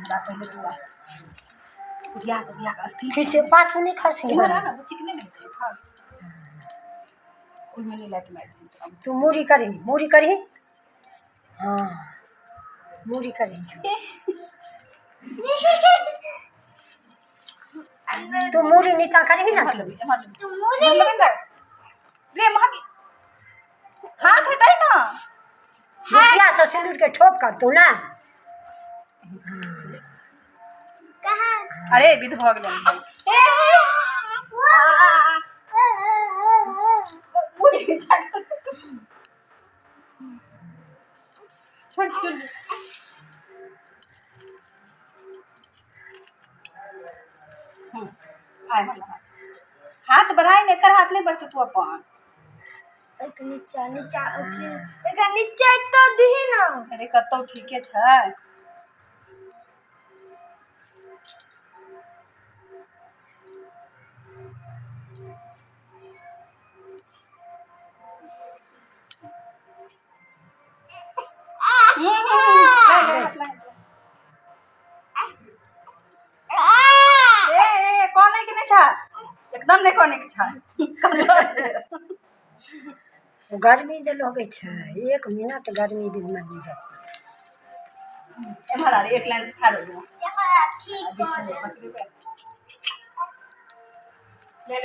जा पहले तू आ उठिया का अस्थिर खींचे पाछू नहीं खसी ना ना वो चिकने नहीं थे खा उनमें नहीं लाइट मार तू मूरी करी हाँ मूरी करी तू मूरी नीचा करेगी ना तू मूरी रे मार हाथ हटाई ना मुछिया से सिंदूर के ठोप कर तू ना कहां अरे विध भोग ले पूरी छोड़ हाथ बढ़ाई ने कर हाथ नहीं बढ़ते तू अपन एक नीचा तो दी ना अरे कतौ ठीके छै कौन है कि नहीं छा एकदम नहीं कोने के छा गर्मी जे लगे छै 1 मिनट गर्मी दिन में नहीं जाए हमारा एक लाइन खाड़ो जो ले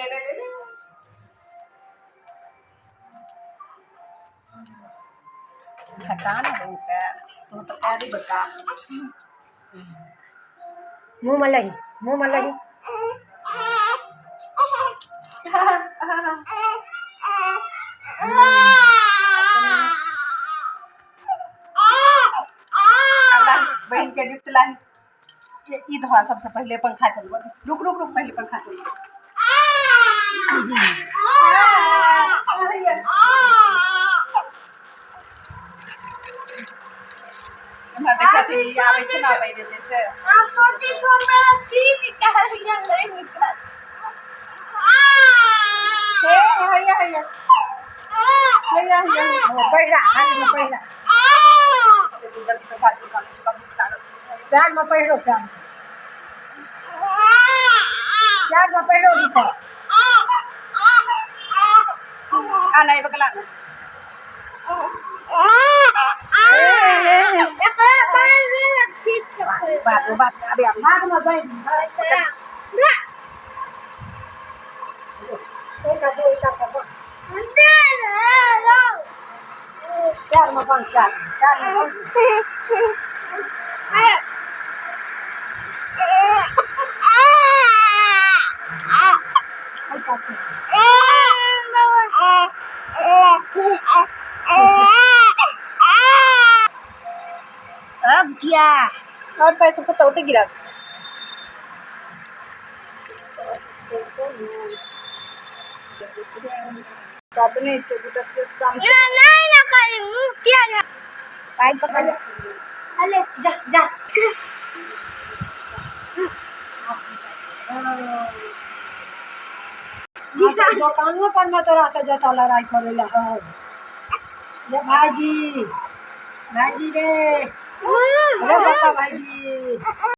हटा ना दो पैर तो पैर ही बता मुंह में लगी बहन के गिफ्ट लाई ई धवा सबसे पहले पंखा चलबो रुक पहले पंखा चलबो हमरा देखा थे ई आवे छै ना बैठे से आ सोची तो हमरा तीन कहलिया नहीं निकल हे हैया पहिरा हाथ में पहिरा जल्दी से भाजी का प्यार में पहिरो प्यार में पहिरो नीचा आ नहीं बगला ना बात अबे हाथ में बैठ चार में पाँच चार अब क्या और पैसे को तो गिरा बात नहीं छे गुटा के काम ना खाली मुंह क्या है पाइप पकड़ ले अरे जा दुकानों पर में तोरा से जता लड़ाई करे ला ये भाजी रे अरे बता भाजी